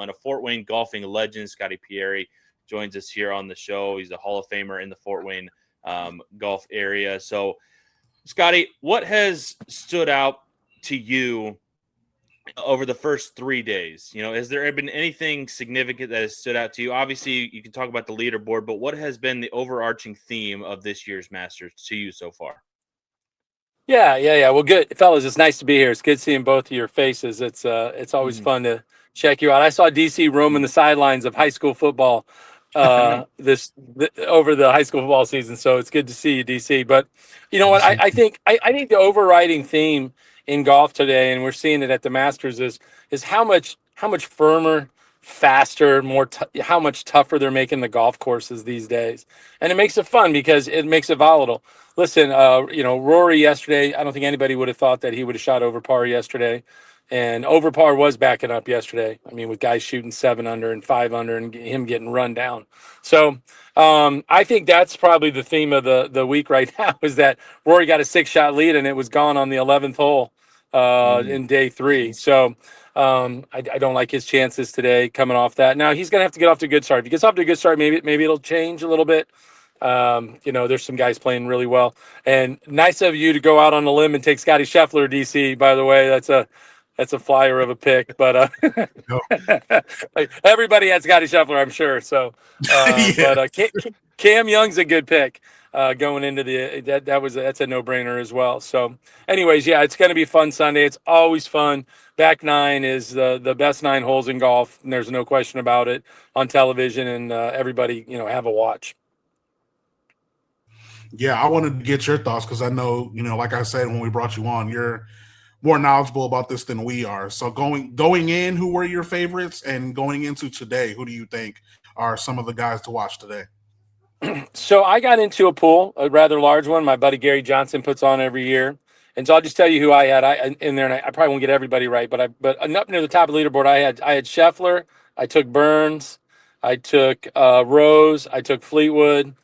and a Fort Wayne golfing legend, Scotty Pieri, joins us here on the show. He's a Hall of Famer in the Fort Wayne golf area. So, Scotty, what has stood out to you over the first 3 days? Has there been anything significant that has stood out to you? Obviously, you can talk about the leaderboard, but what has been the overarching theme of this year's Masters to you so far? Yeah. Well, good, fellas. It's nice to be here. It's good seeing both of your faces. It's always fun to check you out. I saw DC roaming the sidelines of high school football over the high school football season. So it's good to see you, DC. But you know what? I think the overriding theme in golf today, and we're seeing it at the Masters, is how much firmer, faster, how much tougher they're making the golf courses these days. And it makes it fun because it makes it volatile. Listen, Rory yesterday, I don't think anybody would have thought that he would have shot over par yesterday. And over par was backing up yesterday. I mean, with guys shooting 7 under and 5 under and him getting run down. So I think that's probably the theme of the week right now, is that Rory got a 6-shot lead and it was gone on the 11th hole in day 3. So I don't like his chances today coming off that. Now he's going to have to get off to a good start. If he gets off to a good start, maybe it'll change a little bit. There's some guys playing really well, and nice of you to go out on a limb and take Scotty Scheffler, DC, by the way. That's a flyer of a pick, but everybody had Scotty Scheffler, I'm sure. So, but Cam Young's a good pick going into that's a no-brainer as well. So anyways, yeah, it's going to be a fun Sunday. It's always fun. Back 9 is the best 9 holes in golf, and there's no question about it, on television, and everybody, have a watch. Yeah, I wanted to get your thoughts because I know, like I said when we brought you on, you're more knowledgeable about this than we are. So going in, who were your favorites, and going into today, who do you think are some of the guys to watch today? So I got into a pool, a rather large one. My buddy Gary Johnson puts on every year, and so I'll just tell you who I had in there. And I probably won't get everybody right, but up near the top of the leaderboard, I had Scheffler, I took Burns, I took Rose, I took Fleetwood.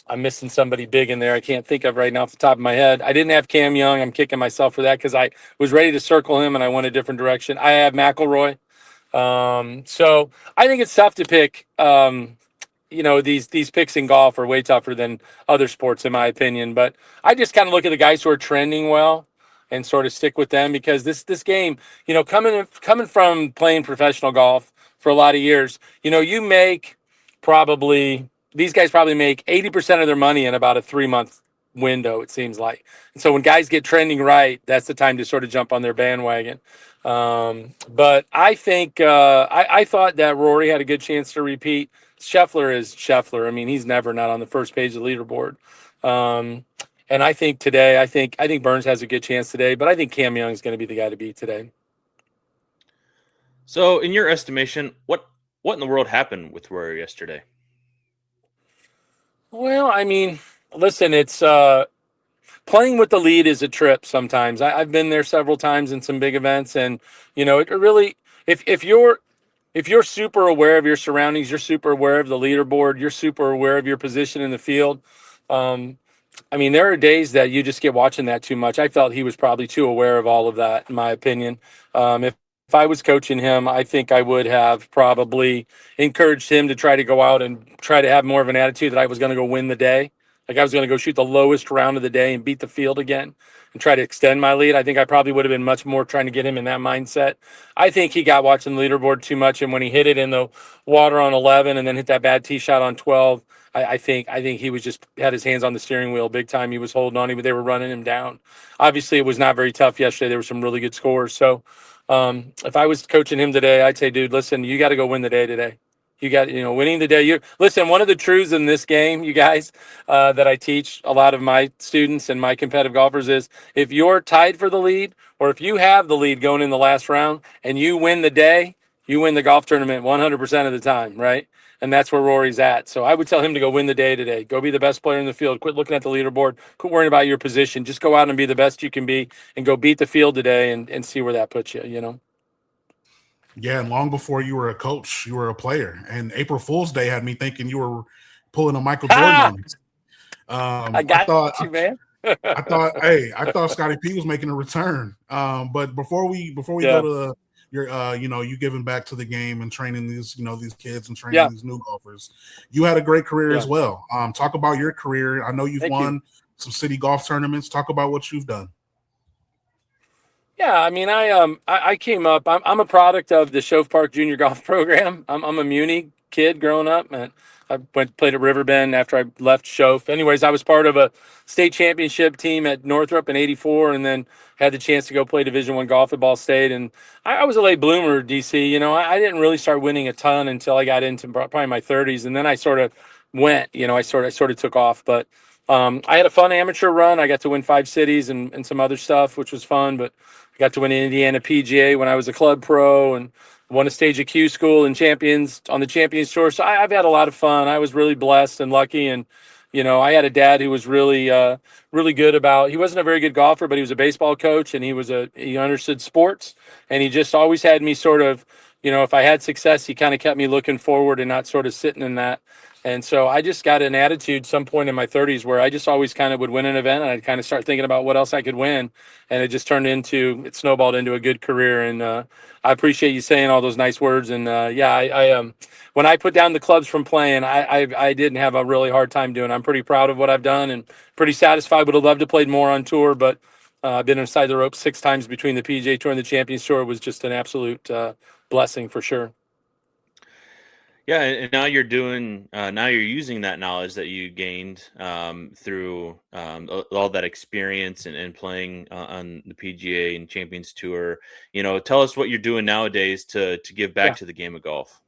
I'm missing somebody big in there I can't think of right now off the top of my head. I didn't have Cam Young. I'm kicking myself for that because I was ready to circle him and I went a different direction. I have McIlroy. So I think it's tough to pick. These picks in golf are way tougher than other sports, in my opinion. But I just kind of look at the guys who are trending well and sort of stick with them, because this game, coming from playing professional golf for a lot of years, you make these guys probably make 80% of their money in about a 3-month window, it seems like. And so when guys get trending right, that's the time to sort of jump on their bandwagon. But I think I thought that Rory had a good chance to repeat. Scheffler is Scheffler. I mean, he's never not on the first page of the leaderboard. And I think today, I think Burns has a good chance today, but I think Cam Young is going to be the guy to beat today. So in your estimation, what in the world happened with Rory yesterday? Well, I mean, listen, it's playing with the lead is a trip sometimes. I've been there several times in some big events, and it really, if you're super aware of your surroundings, you're super aware of the leaderboard, you're super aware of your position in the field. I mean, there are days that you just get watching that too much. I felt he was probably too aware of all of that, in my opinion. If I was coaching him, I think I would have probably encouraged him to try to go out and try to have more of an attitude that I was going to go win the day. Like I was going to go shoot the lowest round of the day and beat the field again and try to extend my lead. I think I probably would have been much more trying to get him in that mindset. I think he got watching the leaderboard too much, and when he hit it in the water on 11 and then hit that bad tee shot on 12, I think he was just had his hands on the steering wheel big time. He was holding on. They were running him down. Obviously, it was not very tough yesterday. There were some really good scores. So if I was coaching him today, I'd say, dude, listen, you got to go win the day today. You got, winning the day. Listen, one of the truths in this game, you guys, that I teach a lot of my students and my competitive golfers is if you're tied for the lead, or if you have the lead going in the last round and you win the day, you win the golf tournament 100% of the time, right? And that's where Rory's at. So I would tell him to go win the day today. Go be the best player in the field. Quit looking at the leaderboard. Quit worrying about your position. Just go out and be the best you can be and go beat the field today and see where that puts you, Yeah, and long before you were a coach, you were a player. And April Fool's Day had me thinking you were pulling a Michael Jordan on me. I thought you, man. I thought Scotty P was making a return. But before we go to you're you giving back to the game and training these these kids and training Yeah. these new golfers. You had a great career Yeah. as well. Talk about your career. I know you've Thank won you. some city golf tournaments. Talk about what you've done. Yeah, I mean, I came up. I'm a product of the Shove Park Junior Golf Program. I'm a Muni kid growing up, and I played at Riverbend after I left Shove. Anyways, I was part of a state championship team at Northrop in '84, and then had the chance to go play Division I golf at Ball State. And I was a late bloomer, DC. You know, I didn't really start winning a ton until I got into probably my 30s, and then I sort of went. You know, I sort of took off, but. I had a fun amateur run. I got to win 5 cities and some other stuff, which was fun. But I got to win Indiana PGA when I was a club pro and won a stage at Q School and champions on the Champions Tour. So I've had a lot of fun. I was really blessed and lucky. And, you know, I had a dad who was really, really good about, he wasn't a very good golfer, but he was a baseball coach and he understood sports. And he just always had me sort of, you know, if I had success, he kind of kept me looking forward and not sort of sitting in that. And so I just got an attitude some point in my 30s where I just always kind of would win an event and I'd kind of start thinking about what else I could win. And it just it snowballed into a good career. And I appreciate you saying all those nice words. And when I put down the clubs from playing, I didn't have a really hard time doing it. I'm pretty proud of what I've done and pretty satisfied. Would have loved to play more on tour, but I've been inside the ropes 6 times between the PGA Tour and the Champions Tour. It was just an absolute blessing for sure. Yeah, and now you're using that knowledge that you gained through all that experience and playing on the PGA and Champions Tour. You know, tell us what you're doing nowadays to give back to the game of golf.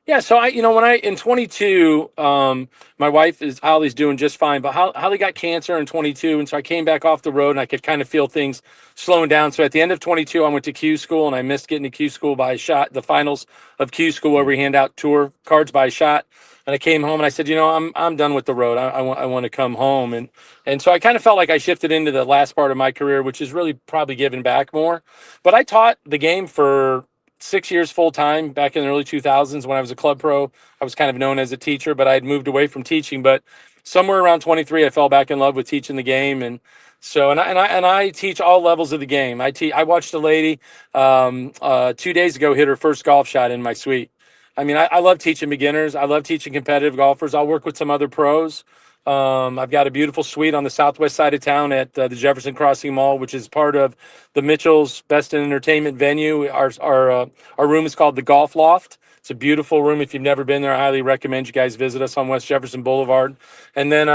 Yeah, so in 22, my wife Holly's doing just fine, but Holly got cancer in 22, and so I came back off the road, and I could kind of feel things slowing down. So at the end of 22, I went to Q School, and I missed getting to Q School by a shot, the finals of Q School where we hand out tour cards by a shot. And I came home and I said, I'm done with the road. I want to come home, and so I kind of felt like I shifted into the last part of my career, which is really probably giving back more. But I taught the game for 6 years full time back in the early 2000s when I was a club pro. I was kind of known as a teacher, but I had moved away from teaching. But somewhere around 23, I fell back in love with teaching the game, and so I teach all levels of the game. I watched a lady 2 days ago hit her first golf shot in my suite. I mean, I love teaching beginners. I love teaching competitive golfers. I'll work with some other pros. I've got a beautiful suite on the southwest side of town at the Jefferson Crossing Mall, which is part of the Mitchell's Best in Entertainment venue. Our room is called the Golf Loft. It's a beautiful room. If you've never been there, I highly recommend you guys visit us on West Jefferson Boulevard. And then,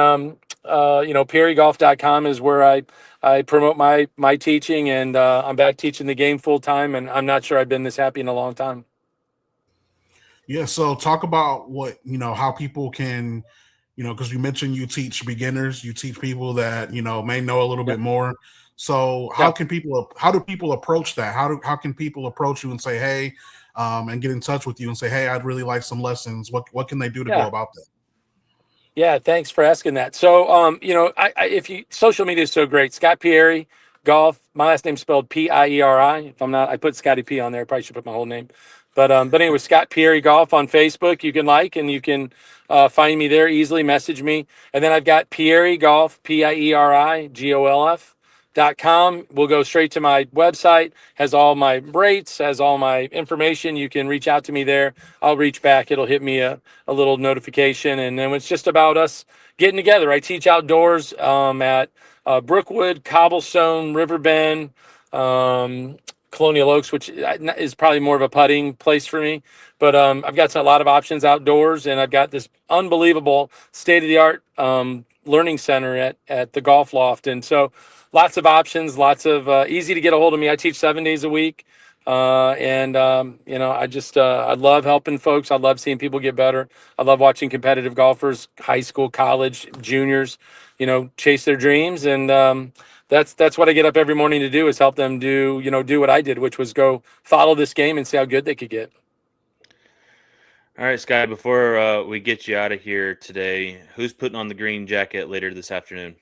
PieriGolf.com is where I promote my teaching, and I'm back teaching the game full time. And I'm not sure I've been this happy in a long time. Yeah. So talk about how people can, because you mentioned you teach beginners, you teach people that, may know a little bit more. So how do people approach that? How can people approach you and say, hey, and get in touch with you and say, hey, I'd really like some lessons. What can they do to go about that? Yeah, thanks for asking that. So, social media is so great. Scott Pieri, golf. My last name's spelled Pieri. If I'm not, I put Scotty P on there. I probably should put my whole name. But anyway, Scott Pieri Golf on Facebook. You can and you can find me there easily. Message me, and then I've got Pieri Golf, PIERIGOLF.com. We'll go straight to my website. Has all my rates, has all my information. You can reach out to me there. I'll reach back. It'll hit me a little notification, and then it's just about us getting together. I teach outdoors at Brookwood, Cobblestone, Riverbend. Colonial Oaks, which is probably more of a putting place for me. But I've got a lot of options outdoors, and I've got this unbelievable state-of-the-art learning center at the Golf Loft. And so lots of options, lots of easy to get a hold of me. I teach 7 days a week. I love helping folks. I love seeing people get better. I love watching competitive golfers, high school, college, juniors, chase their dreams. And that's what I get up every morning to do, is help them do what I did, which was go follow this game and see how good they could get. All right, Sky, before we get you out of here today, who's putting on the green jacket later this afternoon?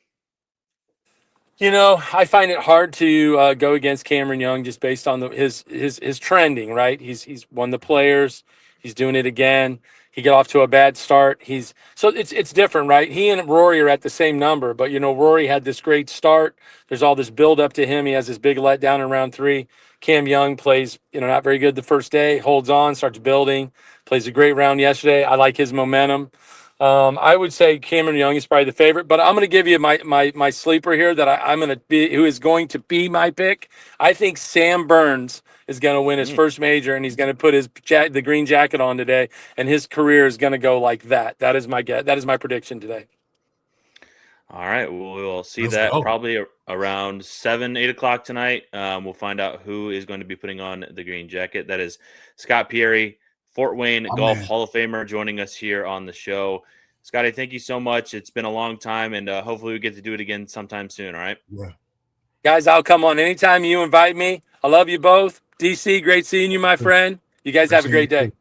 I find it hard to go against Cameron Young just based on his trending, right? He's won the Players. He's doing it again. he got off to a bad start. It's different, right? He and Rory are at the same number, but Rory had this great start. There's all this build up to him. He has this big letdown in round 3. Cam Young plays, not very good the first day, holds on, starts building, plays a great round yesterday. I like his momentum. I would say Cameron Young is probably the favorite, but I'm going to give you my sleeper here that I'm going to be, who is going to be my pick. I think Sam Burns is going to win his first major, and he's going to put the green jacket on today, and his career is going to go like that. That is my guess. That is my prediction today. All right, we'll see Let's that go. probably around 7, 8 o'clock tonight. We'll find out who is going to be putting on the green jacket. That is Scott Pieri, Fort Wayne Golf Hall of Famer, joining us here on the show. Scotty, thank you so much. It's been a long time, and hopefully we get to do it again sometime soon. All right, guys, I'll come on anytime you invite me. I love you both. DC, great seeing you, my friend. You guys have a great day.